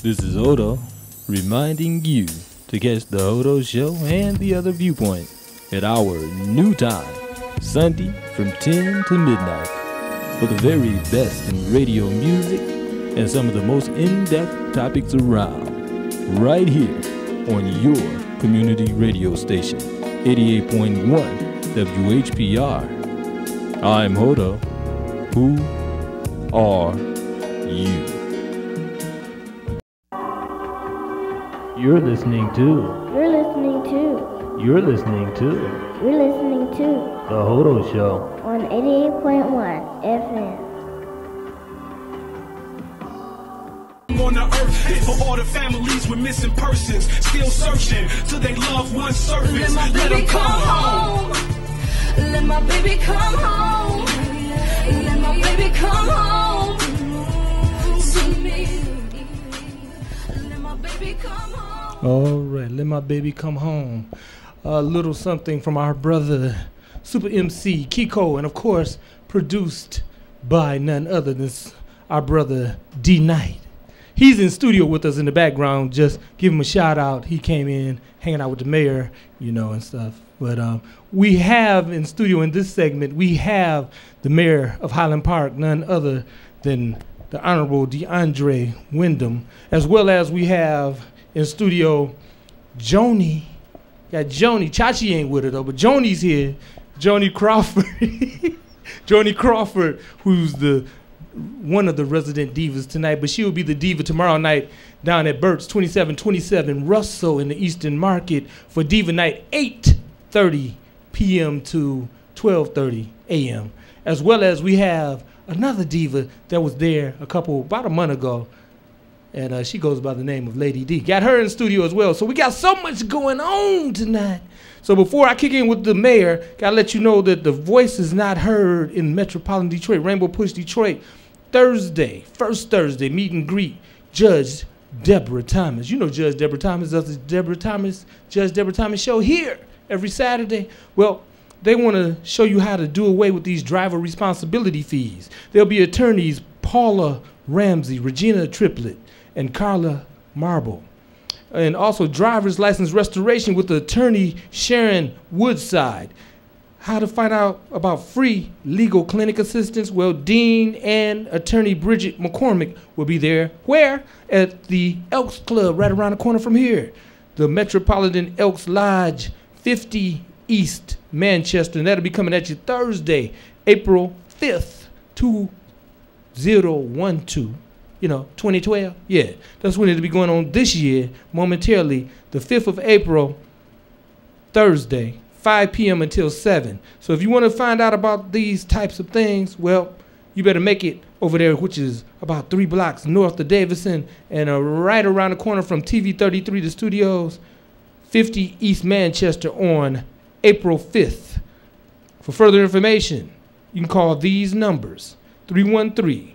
This is Hodo, reminding you to catch the Hodo Show and the other viewpoint at our new time, Sunday from 10 to midnight, for the very best in radio music and some of the most in-depth topics around, right here on your community radio station, 88.1 WHPR. I'm Hodo. Who are you? You're listening to. You're listening to. You're listening to. You're listening to. The Hodo Show On 88.1 FM. On the earth for all the families with missing persons, still searching till they loved ones surface. Let them come home. Let my baby come home. Let my baby come home. See me. Let my baby come home. All right, let my baby come home. A little something from our brother, Super MC Kiko, and of course, produced by none other than our brother D Knight. He's in studio with us in the background. Just give him a shout out. He came in hanging out with the mayor, you know, and stuff. But we have in studio in this segment, we have the mayor of Highland Park, none other than the Honorable DeAndre Windom, as well as we have in studio Joni. Got Joni. Chachi ain't with her though, but Joni's here. Joni Crawford. Joni Crawford, who's one of the resident divas tonight, but she will be the diva tomorrow night down at Burt's 2727 Russell in the Eastern Market for Diva Night, 8:30 p.m. to 12:30 a.m. As well as we have another diva that was there about a month ago, and she goes by the name of Lady D. Got her in studio as well. So we got so much going on tonight. So before I kick in with the mayor, gotta let you know that the voice is not heard in Metropolitan Detroit, Rainbow Push Detroit. First Thursday, meet and greet Judge Deborah Thomas. You know Judge Deborah Thomas does the Judge Deborah Thomas show here every Saturday. Well, they want to show you how to do away with these driver responsibility fees. There'll be attorneys Paula Ramsey, Regina Triplett, and Carla Marble. And also driver's license restoration with the attorney Sharon Woodside. How to find out about free legal clinic assistance? Well, Dean and attorney Bridget McCormick will be there. Where? At the Elks Club right around the corner from here. The Metropolitan Elks Lodge, 50 East Manchester. And that'll be coming at you Thursday, April 5th, 2012. 2012. Yeah, that's when it'll be going on this year, momentarily, the 5th of April, Thursday, 5 p.m. until 7. So if you want to find out about these types of things, well, you better make it over there, which is about 3 blocks north of Davison and right around the corner from TV 33, the studios, 50 East Manchester on April 5th. For further information, you can call these numbers, 313-459-5003,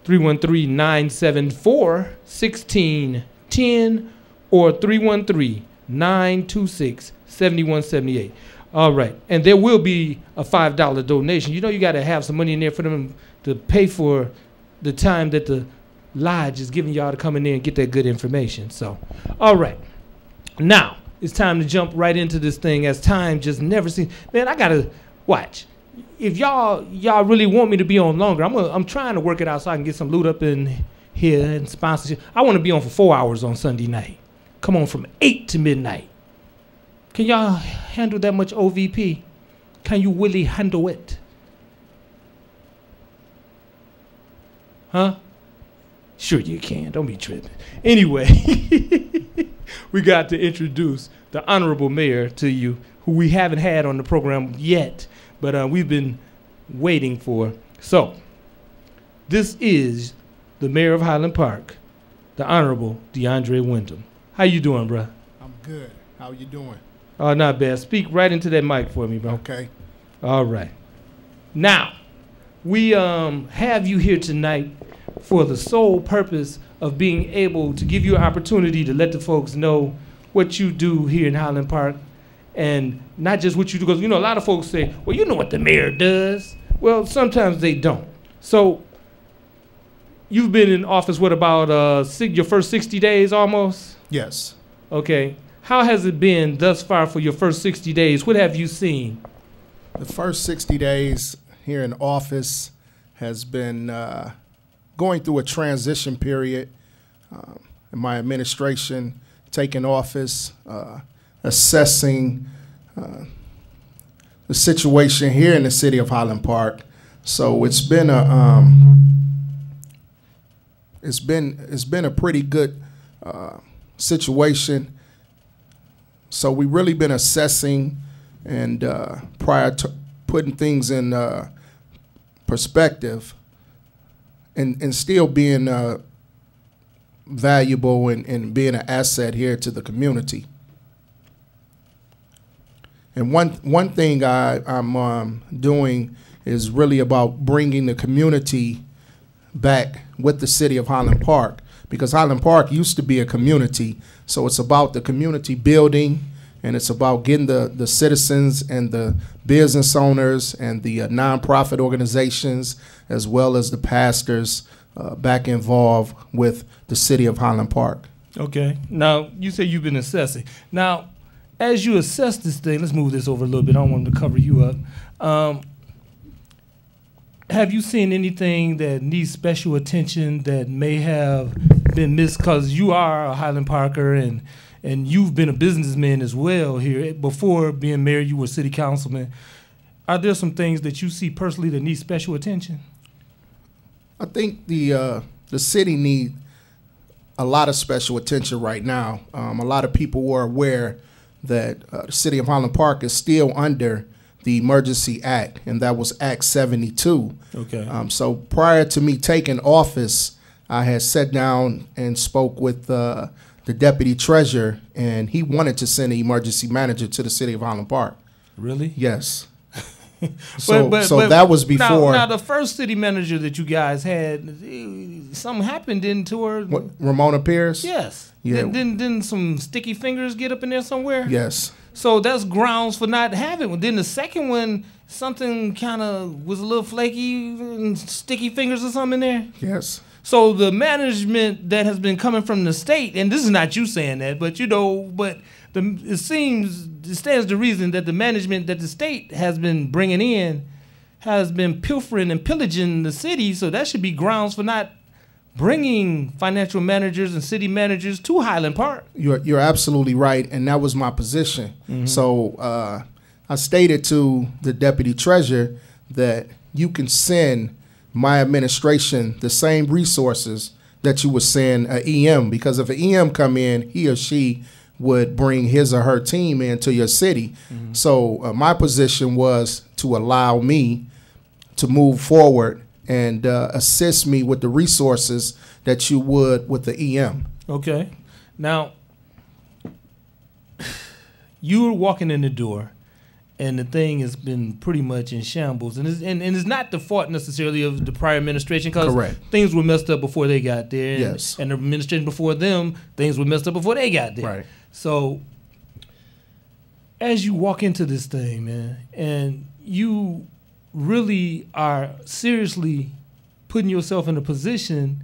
313-974-1610, or 313-926-7178. All right. And there will be a $5 donation. You know you got to have some money in there for them to pay for the time that the lodge is giving y'all to come in there and get that good information. So, all right. Now, it's time to jump right into this thing as time just never seems. Man, I got to watch. If y'all really want me to be on longer, I'm trying to work it out so I can get some loot up in here and sponsorship. I want to be on for 4 hours on Sunday night. Come on, from 8 to midnight. Can y'all handle that much OVP? Can you really handle it? Huh? Sure you can. Don't be tripping. Anyway, we got to introduce the Honorable Mayor to you, who we haven't had on the program yet, but we've been waiting for. So, this is the Mayor of Highland Park, the Honorable DeAndre Windom. How you doing, bro? I'm good. How you doing? Oh, not bad. Speak right into that mic for me, bro. Okay. All right. Now, we have you here tonight for the sole purpose of being able to give you an opportunity to let the folks know what you do here in Highland Park, and not just what you do, because, you know, a lot of folks say, well, you know what the mayor does. Well, sometimes they don't. So you've been in office, what, about your first 60 days almost? Yes. Okay. How has it been thus far for your first 60 days? What have you seen? The first 60 days here in office has been going through a transition period in my administration, taking office, assessing the situation here in the city of Highland Park. So it's been a it's been a pretty good situation. So we've really been assessing and prior to putting things in perspective and still being valuable and being an asset here to the community. And one thing I'm doing is really about bringing the community back with the city of Highland Park, because Highland Park used to be a community. So it's about the community building, and it's about getting the citizens and the business owners and the nonprofit organizations, as well as the pastors, back involved with the city of Highland Park. Okay. Now, you say you've been assessing. Now, as you assess this thing, let's move this over a little bit. I don't want to cover you up. Have you seen anything that needs special attention that may have been missed? Because you are a Highland Parker and you've been a businessman as well here. Before being mayor, you were city councilman. Are there some things that you see personally that need special attention? I think the city needs a lot of special attention right now. A lot of people are aware that the city of Highland Park is still under the Emergency Act, and that was Act 72. Okay. So prior to me taking office, I had sat down and spoke with the deputy treasurer, and he wanted to send an emergency manager to the city of Highland Park. Really? Yes. So that was before. Now, the first city manager that you guys had, something happened into her. What, Ramona Pierce? Yes. Yeah. Didn't some sticky fingers get up in there somewhere? Yes. So that's grounds for not having one. Then the second one, something kind of was a little flaky and sticky fingers or something in there? Yes. So the management that has been coming from the state, and this is not you saying that, but it stands to reason that the management that the state has been bringing in has been pilfering and pillaging the city, so that should be grounds for not bringing financial managers and city managers to Highland Park. You're absolutely right, and that was my position. Mm-hmm. So I stated to the deputy treasurer that you can send my administration the same resources that you would send an EM, because if an EM come in, he or she would bring his or her team into your city. Mm-hmm. So my position was to allow me to move forward and assist me with the resources that you would with the EM. Okay. Now, you were walking in the door, and the thing has been pretty much in shambles. And it's not the fault necessarily of the prior administration, because things were messed up before they got there. And, yes. And the administration before them, things were messed up before they got there. Right. So as you walk into this thing, man, and you really are seriously putting yourself in a position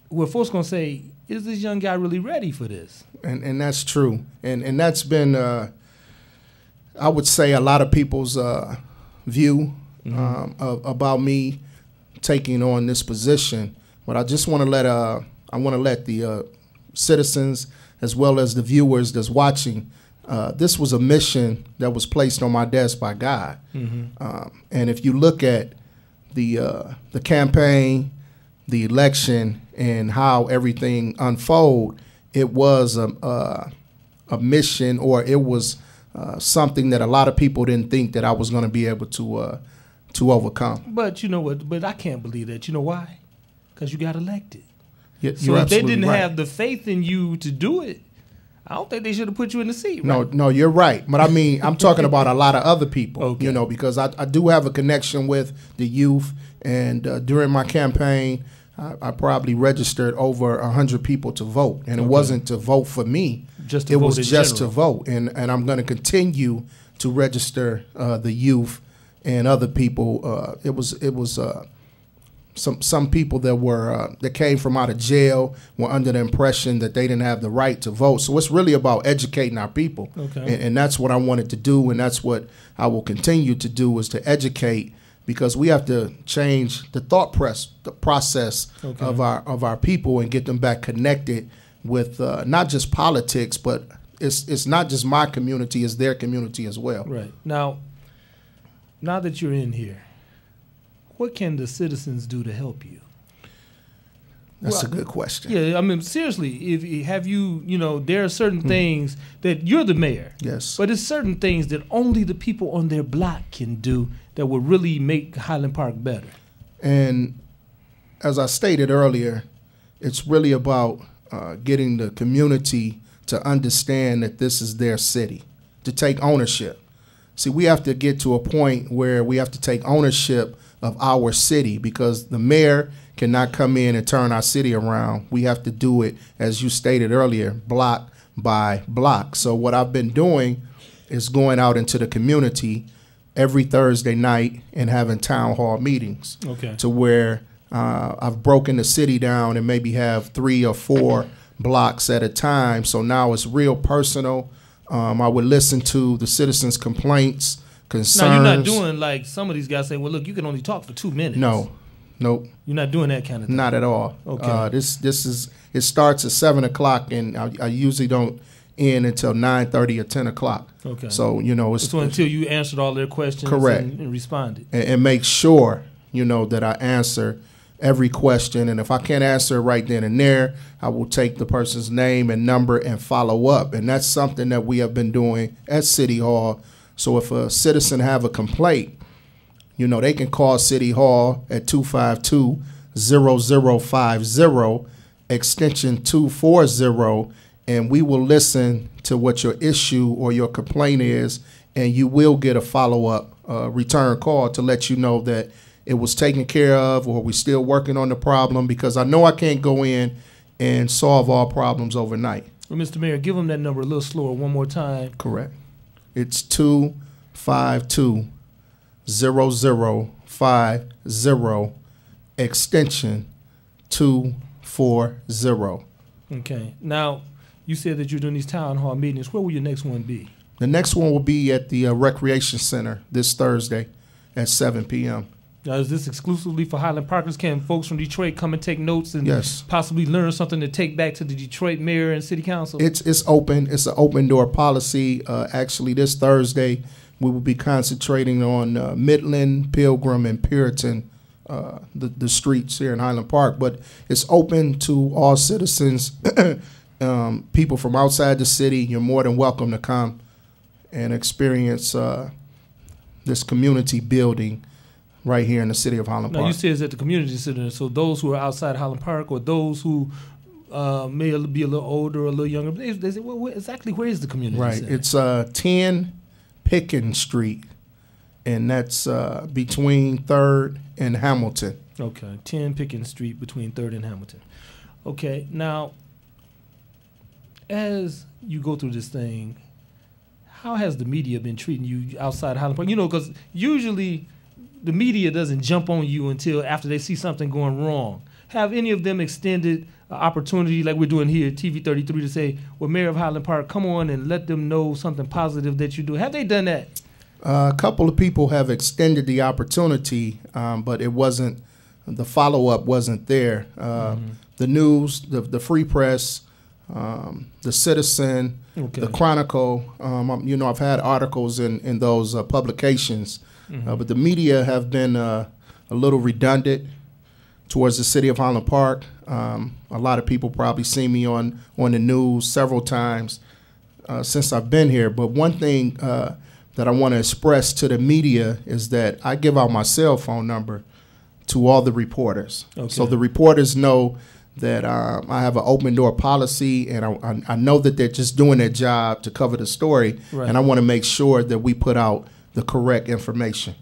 where folks going to say, is this young guy really ready for this? And that's true. And that's been, I would say, a lot of people's view about me taking on this position. But I just want to let the citizens, as well as the viewers that's watching, this was a mission that was placed on my desk by God. Mm-hmm. And if you look at the campaign, the election, and how everything unfolded, it was a mission, or it was something that a lot of people didn't think that I was going to be able to overcome. But you know what? But I can't believe that. You know why? Because you got elected. So if they didn't have the faith in you to do it, I don't think they should have put you in the seat. Right? No, you're right. But I mean, I'm talking about a lot of other people, because I do have a connection with the youth. And during my campaign, I probably registered over 100 people to vote. And it wasn't to vote for me. It was just to vote. And I'm going to continue to register the youth and other people. It was some people that were that came from out of jail were under the impression that they didn't have the right to vote. So it's really about educating our people, and that's what I wanted to do, and that's what I will continue to do, is to educate, because we have to change the process of our people and get them back connected with not just politics, but it's not just my community, it's their community as well. Right. Now that you're in here, what can the citizens do to help you? That's a good question. Yeah, I mean, seriously, there are certain things that you're the mayor. Yes. But it's certain things that only the people on their block can do that will really make Highland Park better. And as I stated earlier, it's really about getting the community to understand that this is their city, to take ownership. See, we have to get to a point where we have to take ownership of our city, because the mayor cannot come in and turn our city around. We have to do it, as you stated earlier, block by block. So what I've been doing is going out into the community every Thursday night and having town hall meetings, to where I've broken the city down and maybe have 3 or 4 blocks at a time. So now it's real personal. I would listen to the citizens' complaints, concerns. Now, you're not doing like some of these guys say, well, look, you can only talk for 2 minutes. No. Nope. You're not doing that kind of thing? Not at all. Okay. It starts at 7 o'clock, and I usually don't end until 9:30 or 10 o'clock. Okay. So, so until you answered all their questions. Correct. And responded. And make sure, that I answer every question. And if I can't answer right then and there, I will take the person's name and number and follow up. And that's something that we have been doing at City Hall. So if a citizen have a complaint, they can call City Hall at 252-0050, extension 240, and we will listen to what your issue or your complaint is, and you will get a follow-up return call to let you know that it was taken care of, or we're still working on the problem, because I know I can't go in and solve all problems overnight. Well, Mr. Mayor, give them that number a little slower one more time. Correct. It's 252-0050, extension 240. Okay. Now, you said that you're doing these town hall meetings. Where will your next one be? The next one will be at the Recreation Center this Thursday at 7 p.m. Now, is this exclusively for Highland Parkers? Can folks from Detroit come and take notes and yes, possibly learn something to take back to the Detroit mayor and city council? It's open. It's an open door policy. Actually, this Thursday, we will be concentrating on Midland, Pilgrim, and Puritan, the streets here in Highland Park. But it's open to all citizens, people from outside the city. You're more than welcome to come and experience this community building right here in the city of Highland Park. Now, you said it's at the community center, so those who are outside Highland Park, or those who may be a little older or a little younger, they say, well, exactly where is the community center? It's 10 Pickens Street, and that's between 3rd and Hamilton. Okay, 10 Pickens Street between 3rd and Hamilton. Okay, now, as you go through this thing, how has the media been treating you outside Highland Park? Because usually the media doesn't jump on you until after they see something going wrong. Have any of them extended an opportunity like we're doing here at TV 33 to say, well, Mayor of Highland Park, come on and let them know something positive that you do? Have they done that? A couple of people have extended the opportunity, but it wasn't, the follow-up wasn't there. The news, the Free Press, the Citizen, the Chronicle, I've had articles in those publications. But the media have been a little redundant towards the city of Highland Park. A lot of people probably see me on the news several times since I've been here. But one thing that I want to express to the media is that I give out my cell phone number to all the reporters. So the reporters know that I have an open door policy, and I know that they're just doing their job to cover the story. And I want to make sure that we put out the correct information.